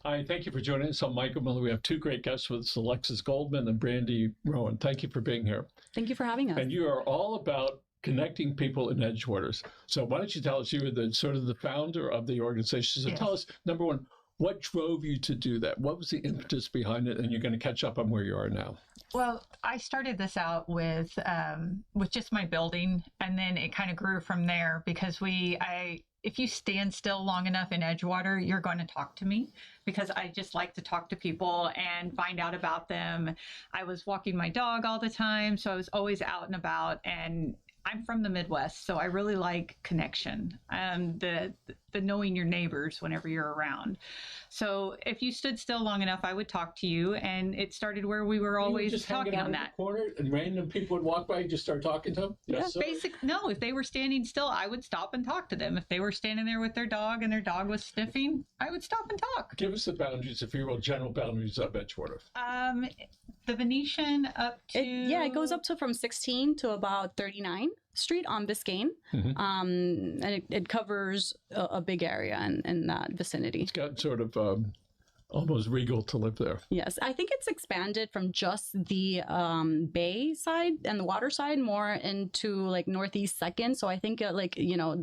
Hi, thank you for joining us. I'm Michael Miller. We have two great guests with us, Alexis Goldman and Brandy Rowan. Thank you for being here. Thank you for having us. And you are all about connecting people in Edgewaters. So why don't you tell us, you were the sort of the founder of the organization. So tell us, number one, what drove you to do that? What was the impetus behind it? And you're going to catch up on where you are now. Well, I started this out with just my building, and then it kind of grew from there because if you stand still long enough in Edgewater, you're going to talk to me because I just like to talk to people and find out about them. I was walking my dog all the time, so I was always out and about, and I'm from the Midwest, so I really like connection, the knowing your neighbors whenever you're around. So if you stood still long enough, I would talk to you, and it started where we were always just talking out on in that the corner, and random people would walk by, and just start talking to them. Yes, No, if they were standing still, I would stop and talk to them. If they were standing there with their dog and their dog was sniffing, I would stop and talk. Give us the boundaries, if you will, general boundaries of Edgewater. The Venetian up to it goes up to from 16 to about 39 Street on Biscayne, and it covers a big area in that vicinity. It's got sort of almost regal to live there. Yes, I think it's expanded from just the bay side and the water side more into like Northeast 2nd. So I think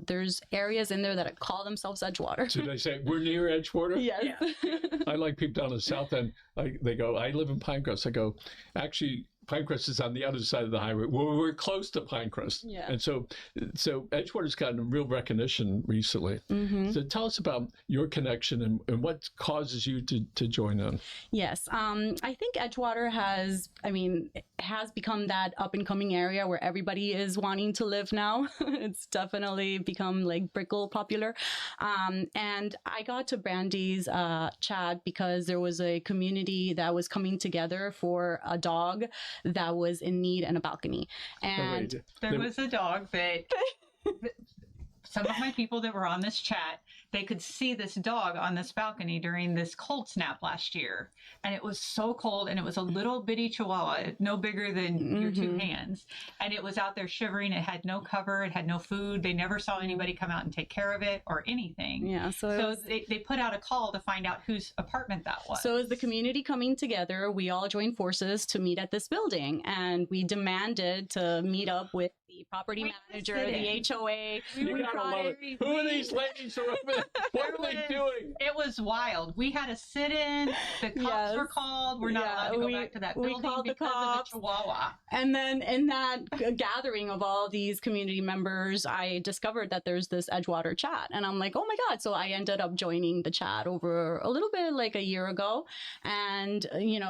there's areas in there that call themselves Edgewater. So they say we're near Edgewater. Yes. Yeah. I like people down the south end. They go, I live in Pinecrest. I go, actually, Pinecrest is on the other side of the highway. We're close to Pinecrest. Yeah. And so Edgewater's gotten real recognition recently. So tell us about your connection and what causes you to join in. Yes. I think Edgewater has become that up and coming area where everybody is wanting to live now. It's definitely become like Brickle popular. And I got to Brandy's chat because there was a community that was coming together for a dog that was in need and a balcony. And there was a dog that some of my people that were on this chat, they could see this dog on this balcony during this cold snap last year. And it was so cold, and it was a little bitty chihuahua, no bigger than your two hands. And it was out there shivering. It had no cover. It had no food. They never saw anybody come out and take care of it or anything. Yeah. So they put out a call to find out whose apartment that was. So as the community coming together, we all joined forces to meet at this building, and we demanded to meet up with the property manager, the HOA. Who are these ladies over there? What are they doing? It was wild. We had to sit in. The cops were called. We're not allowed to go back to that building called because the cops. of the chihuahua. And then in that gathering of all these community members, I discovered that there's this Edgewater chat. And I'm like, oh my God. So I ended up joining the chat over a little bit like a year ago. And,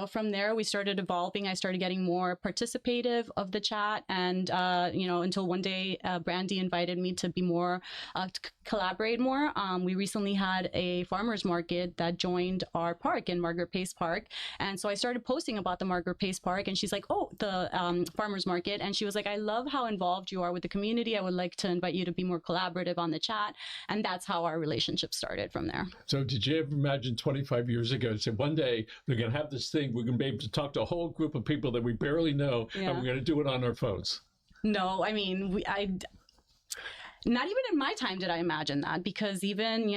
from there we started evolving. I started getting more participative of the chat. And, until one day, Brandy invited me to be more, to collaborate more. We recently had a farmer's market that joined our park in Margaret Pace Park. And so I started posting about the Margaret Pace Park, and she's like, oh, the farmer's market. And she was like, I love how involved you are with the community. I would like to invite you to be more collaborative on the chat. And that's how our relationship started from there. So did you ever imagine 25 years ago, say one day we're going to have this thing, we're going to be able to talk to a whole group of people that we barely know, and we're going to do it on our phones? No, I mean, not even in my time did I imagine that, because even,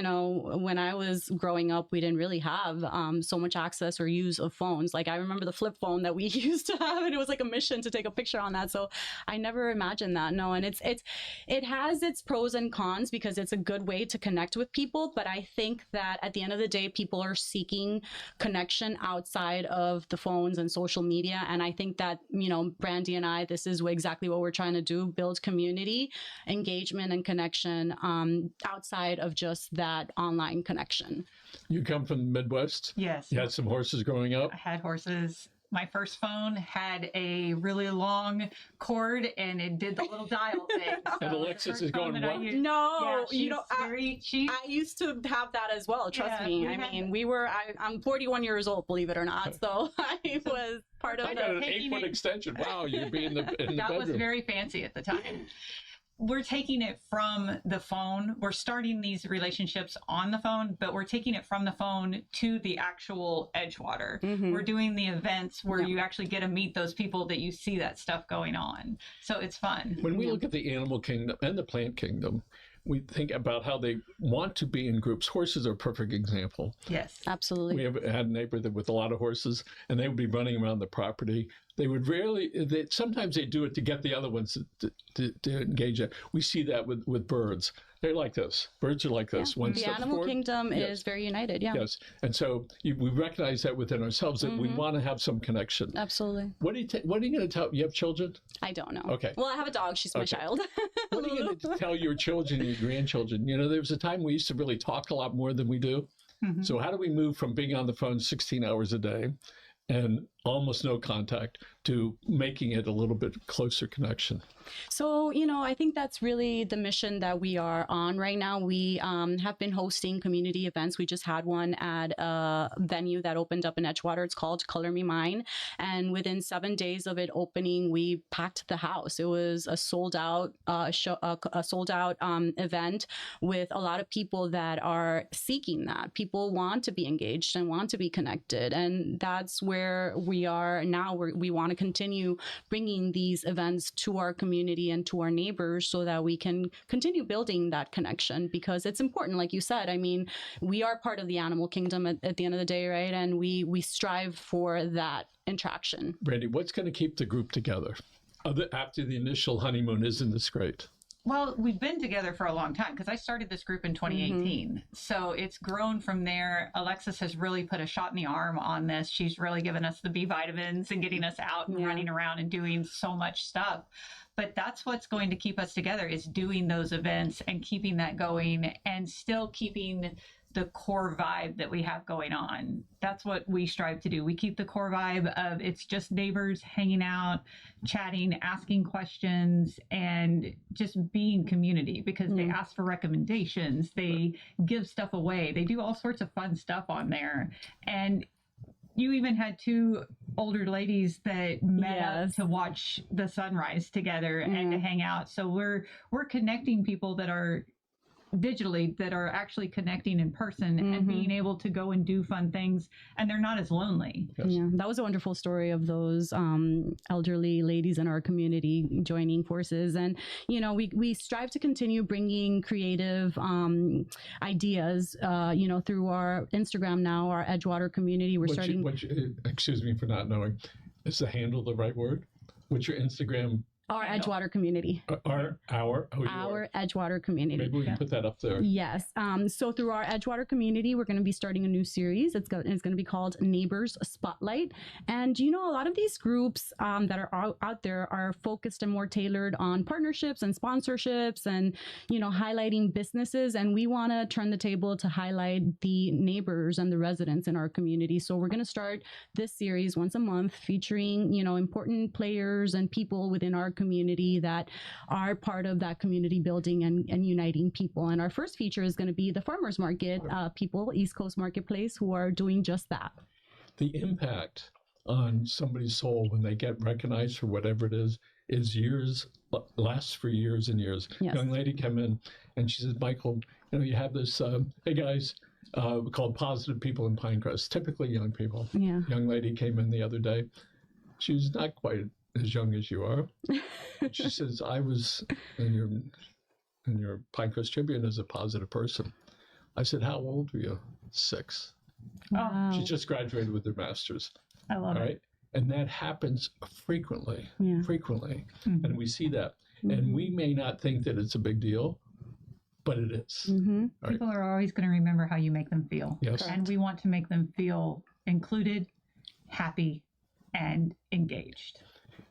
when I was growing up, we didn't really have so much access or use of phones. Like I remember the flip phone that we used to have, and it was like a mission to take a picture on that. So I never imagined that. No, and it has its pros and cons because it's a good way to connect with people. But I think that at the end of the day, people are seeking connection outside of the phones and social media. And I think that, Brandy and I, this is exactly what we're trying to do, build community, engagement, and connection outside of just that online connection. You come from the Midwest? Yes. You had some horses growing up? I had horses. My first phone had a really long cord, and it did the little dial thing. And Alexis is going, what? No, yeah, I used to have that as well. Trust me. I'm 41 years old, believe it or not. So I was part of I got an 8-foot extension. Wow, you'd be in the bedroom. That was very fancy at the time. We're taking it from the phone. We're starting these relationships on the phone, but we're taking it from the phone to the actual Edgewater. We're doing the events where you actually get to meet those people that you see that stuff going on. So it's fun. When we look at the animal kingdom and the plant kingdom, we think about how they want to be in groups. Horses are a perfect example. Yes. Absolutely. We had a neighbor with a lot of horses, and they would be running around the property. They would sometimes they do it to get the other ones to engage it. We see that with birds. They're like this. Birds are like this. One The step animal forward. kingdom Yes. is very united. Yeah. Yes. And so we recognize that within ourselves that we want to have some connection. Absolutely. What are you going to tell? You have children? I don't know. Okay. Well, I have a dog. She's my child. What are you going to tell your children and your grandchildren? You know, there was a time we used to really talk a lot more than we do. So how do we move from being on the phone 16 hours a day and almost no contact to making it a little bit closer connection? So, I think that's really the mission that we are on right now. We have been hosting community events. We just had one at a venue that opened up in Edgewater. It's called Color Me Mine. And within 7 days of it opening, we packed the house. It was a sold out event with a lot of people that are seeking that. People want to be engaged and want to be connected. And that's where we are now. We want to continue bringing these events to our community and to our neighbors so that we can continue building that connection, because it's important. Like you said, I mean, we are part of the animal kingdom at the end of the day, right? And we strive for that interaction. Randy, what's going to keep the group together after the initial honeymoon? Isn't this great? Well, we've been together for a long time because I started this group in 2018. So it's grown from there. Alexis has really put a shot in the arm on this. She's really given us the B vitamins and getting us out and running around and doing so much stuff. But that's what's going to keep us together, is doing those events and keeping that going and still keeping the core vibe that we have going on. That's what we strive to do. We keep the core vibe of it's just neighbors hanging out, chatting, asking questions, and just being community, because they ask for recommendations. They give stuff away. They do all sorts of fun stuff on there. And you even had two older ladies that met up to watch the sunrise together and to hang out. So we're connecting people that are digitally, that are actually connecting in person and being able to go and do fun things, and they're not as lonely. Yes. Yeah, that was a wonderful story of those elderly ladies in our community joining forces. And we strive to continue bringing creative ideas through our Instagram now, our Edgewater community. We're starting. Excuse me for not knowing, is the handle the right word? What's your Instagram? Our Edgewater community. Our Edgewater community. Maybe we can put that up there. Yes. So through our Edgewater community, we're going to be starting a new series. It's going to be called Neighbors Spotlight. And a lot of these groups that are out there are focused and more tailored on partnerships and sponsorships and highlighting businesses. And we want to turn the table to highlight the neighbors and the residents in our community. So we're going to start this series once a month, featuring important players and people within our community that are part of that community building and uniting people. And our first feature is going to be the farmers market people, East Coast Marketplace, who are doing just that. The impact on somebody's soul when they get recognized for whatever it is lasts for years and years. Yes. Young lady came in and she says, Michael, you have this, hey guys, called Positive People in Pinecrest, typically young people. Yeah. Young lady came in the other day. She was not quite as young as you are. She says, I was in your Pinecrest Tribune as a positive person. I said, how old were you? 6. Wow. She just graduated with her master's. I love it. And that happens frequently. And we see that. And we may not think that it's a big deal, but it is. Right? People are always going to remember how you make them feel. Yes. And we want to make them feel included, happy, and engaged.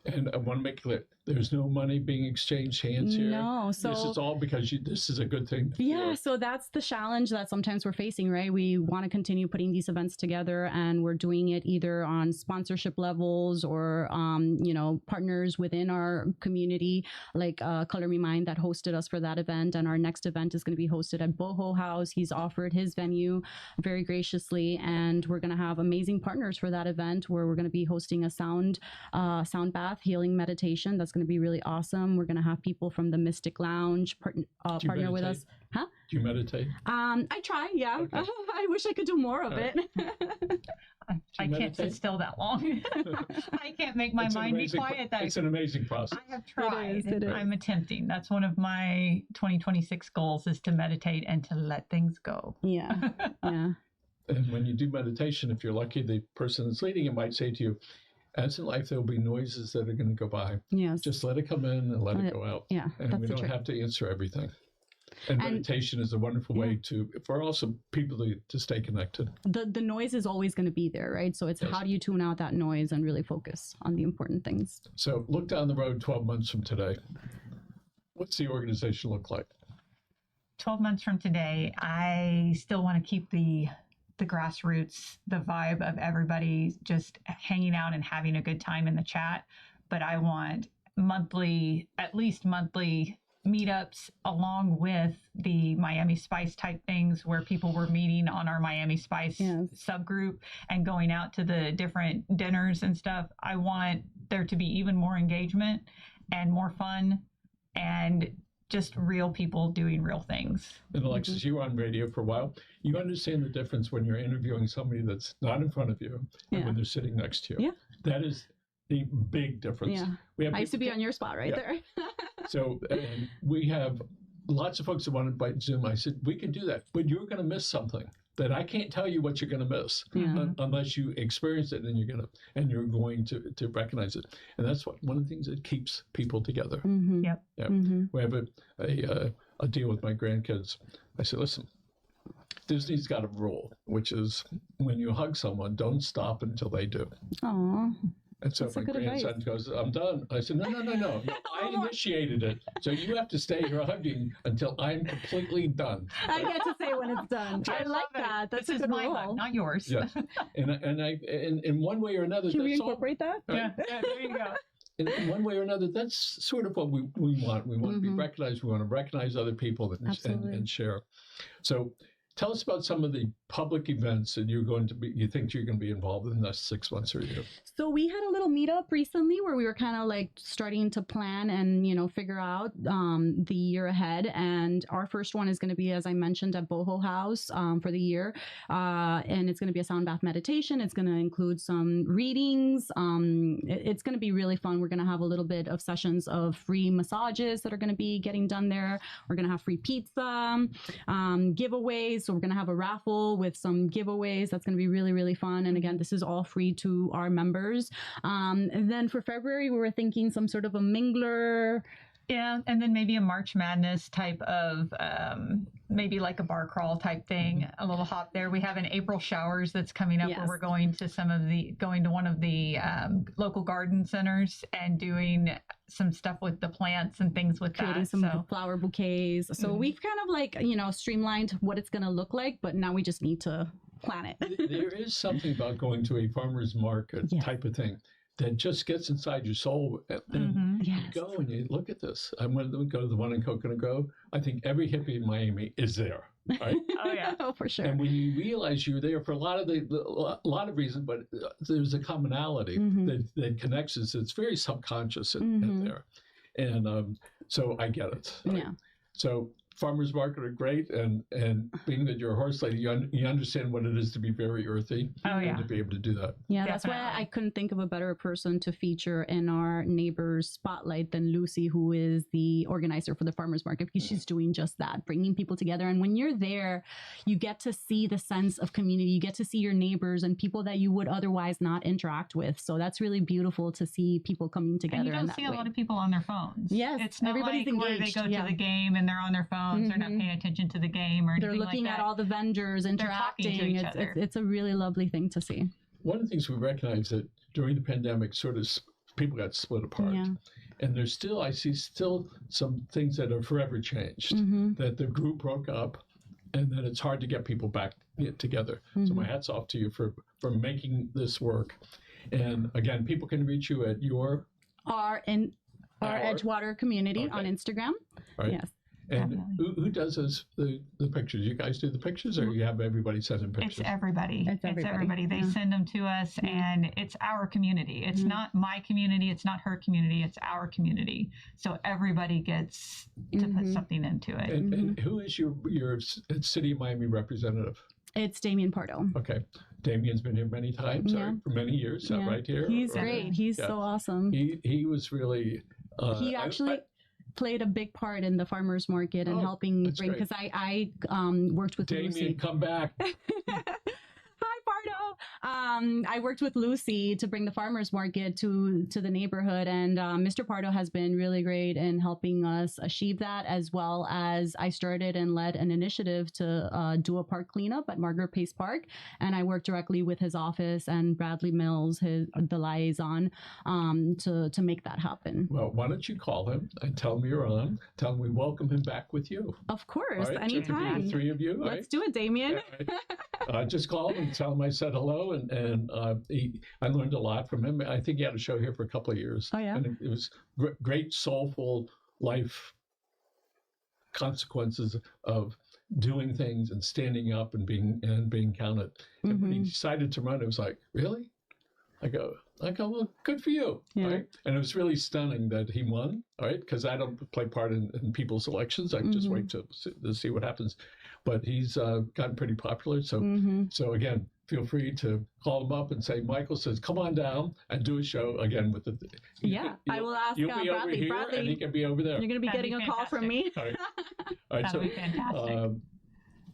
And I want to make clear, there's no money being exchanged hands here. No, so this is all because this is a good thing. Yeah, so that's the challenge that sometimes we're facing, right? We want to continue putting these events together, and we're doing it either on sponsorship levels or, partners within our community, like Color Me Mine that hosted us for that event. And our next event is going to be hosted at Boho House. He's offered his venue very graciously, and we're going to have amazing partners for that event, where we're going to be hosting a sound bath healing meditation. That's going to be really awesome. We're going to have people from the Mystic Lounge partner with us. Huh? Do you meditate? I try, yeah. Okay. I wish I could do more of it. I I can't sit still that long. I can't make my mind be quiet. It's an amazing process. I have tried. It is. I'm attempting. That's one of my 2026 goals, is to meditate and to let things go. Yeah. Yeah. And when you do meditation, if you're lucky, the person that's leading it might say to you, as in life, there will be noises that are going to go by. Yes. Just let it come in and let it go out. Yeah. And we don't have to answer everything. And meditation is a wonderful way for also people to stay connected. The noise is always going to be there, right? So it's how do you tune out that noise and really focus on the important things? So look down the road 12 months from today. What's the organization look like? 12 months from today, I still want to keep the grassroots, the vibe of everybody just hanging out and having a good time in the chat. But I want at least monthly meetups, along with the Miami Spice type things, where people were meeting on our Miami Spice subgroup and going out to the different dinners and stuff. I want there to be even more engagement and more fun and just real people doing real things. And Alexis, you were on radio for a while. You understand the difference when you're interviewing somebody that's not in front of you and when they're sitting next to you. Yeah. That is the big difference. Yeah. I used to be on your spot there. So we have lots of folks that want to invite Zoom. I said, we can do that, but you're going to miss something that I can't tell you what you're going to miss unless you experience it, and you're going to recognize it. And that's one of the things that keeps people together. Mm-hmm. Yep. Yeah. Mm-hmm. We have a deal with my grandkids. I said, listen, Disney's got a rule, which is when you hug someone, don't stop until they do. Aww. And so my grandson goes, I'm done. I said, no. I initiated it. So you have to stay here hugging until I'm completely done. I get to say when it's done. I like that. That's a good my rule. hug, not yours. Yes. And I in one way or another, Can we that's incorporate that? Yeah, there you go. in one way or another, that's sort of what we want. We want to be recognized. We want to recognize other people and share. So tell us about some of the public events that you think you're going to be involved in the next 6 months or a year. So we had a little meetup recently where we were kind of like starting to plan and, figure out the year ahead. And our first one is going to be, as I mentioned, at Boho House for the year. And it's going to be a sound bath meditation. It's going to include some readings. It's going to be really fun. We're going to have a little bit of sessions of free massages that are going to be getting done there. We're going to have free pizza, giveaways. So we're going to have a raffle with some giveaways. That's going to be really, really fun. And again, this is all free to our members. And then for February, we were thinking some sort of a mingler. Yeah, and then maybe a March Madness type of, maybe like a bar crawl type thing, a little hop there. We have an April showers that's coming up where we're going to one of the local garden centers and doing some stuff with the plants and things with creating some flower bouquets. So we've kind of streamlined what it's going to look like, but now we just need to plan it. There is something about going to a farmer's market type of thing that just gets inside your soul. And you go and you look at this. I went to go to the one in Coconut Grove. I think every hippie in Miami is there, right? Oh, yeah. Oh, for sure. And when you realize you're there for a lot of reasons, but there's a commonality that connects us. It's very subconscious in there. And so I get it. Right? Yeah. So farmers market are great, and being that you're a horse lady, you understand what it is to be very earthy and to be able to do that. Yeah, that's why I couldn't think of a better person to feature in our neighbors spotlight than Lucy, who is the organizer for the farmers market, because she's doing just that, bringing people together. And when you're there, you get to see the sense of community. You get to see your neighbors and people that you would otherwise not interact with. So that's really beautiful to see people coming together. And you don't see a lot of people on their phones. Yes, it's not everybody's like engaged. where they go to the game and they're on their phones. They're not paying attention to the game or anything like that. They're looking at all the vendors interacting. To each other. It's a really lovely thing to see. One of the things we recognize that during the pandemic, sort of people got split apart. Yeah. And I see some things that are forever changed, that the group broke up and that it's hard to get people back together. So my hat's off to you for making this work. And again, people can reach you at Our Edgewater Community on Instagram. Right. Yes. And who does the pictures? You guys do the pictures, or you have everybody sending pictures? It's everybody. It's everybody. They send them to us, and it's our community. It's not my community. It's not her community. It's our community. So everybody gets to put something into it. And who is your City of Miami representative? It's Damien Pardo. Okay. Damien's been here many times, Yeah. for many years, Yeah. right here. He's Right great. here. He's Yeah. so awesome. He was really. He actually played a big part in the farmers market and helping that's bring, great. because I worked with Damien, Lucy. come back. Hi, Pardo. I worked with Lucy to bring the farmers market to the neighborhood, and Mr. Pardo has been really great in helping us achieve that, as well as I started and led an initiative to do a park cleanup at Margaret Pace Park, and I worked directly with his office and Bradley Mills, the liaison, to make that happen. Well, why don't you call him and tell him you're on? Tell him we welcome him back with you. Of course, All right? anytime. The three of you. All Let's right? do it, Damien. Just call him and tell him I said hello, and I learned a lot from him. I think he had a show here for a couple of years. Oh, yeah? And it was great, soulful life consequences of doing things and standing up and being counted. And when he decided to run, it was like, really? I go, well, good for you. Yeah. Right? And it was really stunning that he won, all right? Because I don't play part in people's elections. I just wait to see what happens. But he's gotten pretty popular. So, so again, feel free to call him up and say, Michael says, come on down and do a show again with the. I will ask You'll be over Bradley. here Bradley, and he can be over there. you're going to be That'd getting be a call from me. All right. All right. That'd be fantastic.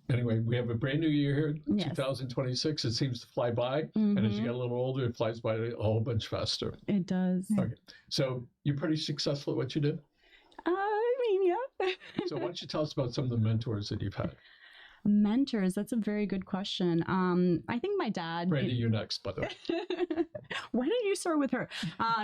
Anyway, we have a brand new year here, Yes. 2026. It seems to fly by. And as you get a little older, it flies by a whole bunch faster. It does. Okay. So you're pretty successful at what you do. I mean, yeah. So why don't you tell us about some of the mentors that you've had? Mentors, that's a very good question. I think my dad. Brandy, you're next, by the way. Why don't you start with her?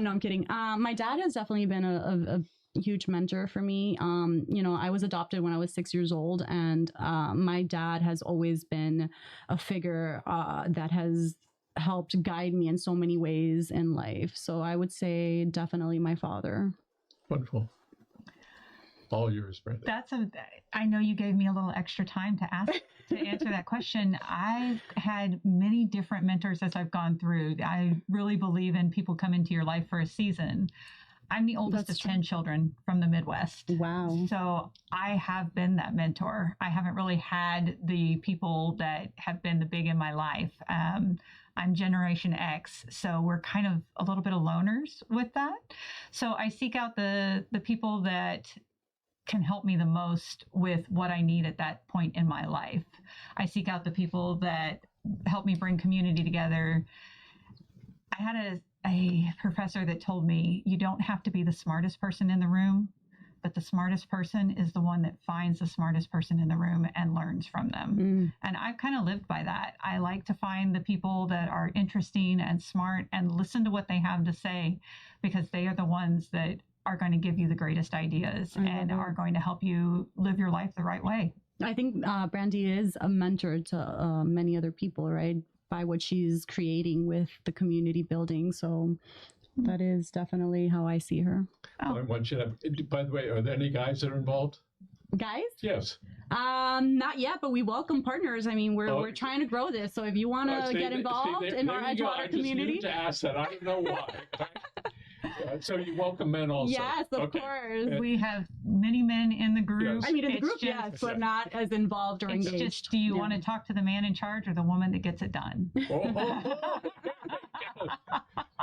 No, I'm kidding. My dad has definitely been a huge mentor for me. I was adopted when I was 6 years old, and my dad has always been a figure that has helped guide me in so many ways in life. So I would say definitely my father. Wonderful. All yours, Brandy. I know you gave me a little extra time to answer that question. I've had many different mentors as I've gone through. I really believe in people come into your life for a season. I'm the oldest of 10 children from the Midwest. Wow. So I have been that mentor. I haven't really had the people that have been the big in my life. I'm Generation X, so we're kind of a little bit of loners with that. So I seek out the people that can help me the most with what I need at that point in my life. I seek out the people that help me bring community together. I had a professor that told me, you don't have to be the smartest person in the room, but the smartest person is the one that finds the smartest person in the room and learns from them. And I've kind of lived by that. I like to find the people that are interesting and smart and listen to what they have to say, because they are the ones that are going to give you the greatest ideas and are going to help you live your life the right way. I think Brandy is a mentor to many other people, right? By what she's creating with the community building. So that is definitely how I see her. I want you to, by the way, are there any guys that are involved? Guys? Yes. Not yet, but we welcome partners. I mean, we're trying to grow this. So if you want to get involved in our Edgewater community. I just to ask that. I don't know why. So you welcome men also. Yes, of course. We have many men in the group. Yes. I mean, in the It's group, just- yes, but not as involved or It's engaged. just, do you want to talk to the man in charge or the woman that gets it done?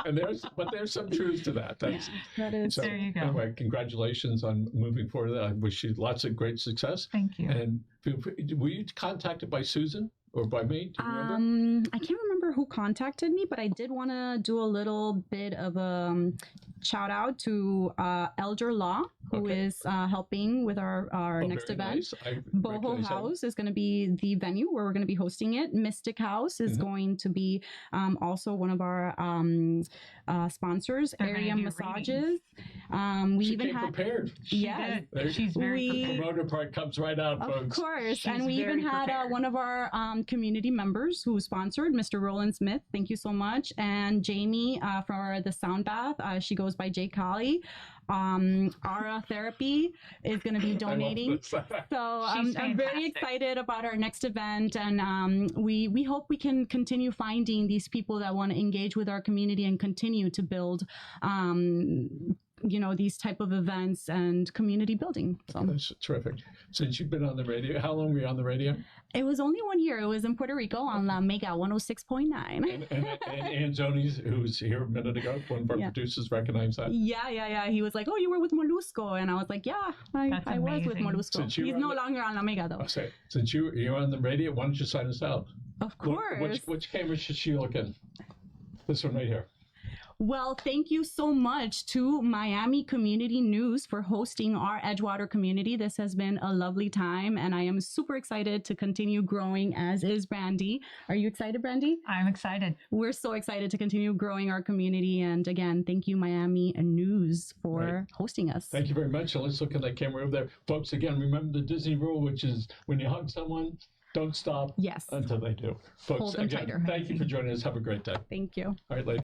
And there's some truth to that. That is. So, There you go. Anyway, congratulations on moving forward. I wish you lots of great success. Thank you. And feel free, were you contacted by Susan or by me? Do you remember? I can't remember who contacted me, but I did want to do a little bit of a shout out to Elder Law, who is helping with our next Very event. nice. I Boho recognize that. House is going to be the venue where we're going to be hosting it. Mystic House is going to be also one of our sponsors. They're Area gonna do Massages. We She even came had. prepared. Yes. Did. She's very We- The promoter part comes right out, Of folks. course. She's And we even very had prepared. one of our community members who sponsored, Mr. Roland Smith. Thank you so much. And Jamie for the sound bath. She goes by Jay Colley. Aura Therapy is going to be donating. So She's I'm very fantastic. excited about our next event. And we hope we can continue finding these people that want to engage with our community and continue to build these type of events and community building. So That's terrific. Since you've been on the radio, how long were you on the radio? it was only 1 year. It was in Puerto Rico on La Mega 106.9. And Ann Zoni's, who was here a minute ago, one of our producers, recognized that. Yeah. He was like, "Oh, you were with Molusco," and I was like, "Yeah, I was with amazing. Molusco. He's no longer on La Mega though." I'll say, since you're on the radio, why don't you sign us out? Of course. Which camera should she look in? This one right here. Well, thank you so much to Miami Community News for hosting our Edgewater community. This has been a lovely time, and I am super excited to continue growing, as is Brandy. Are you excited, Brandy? I'm excited. We're so excited to continue growing our community. And again, thank you, Miami News, for hosting us. Thank you very much. And let's look at that camera over there. Folks, again, remember the Disney rule, which is when you hug someone, don't stop Yes. until they do. Folks, Hold them again, tighter. thank you for joining us. Have a great day. Thank you. All right, ladies.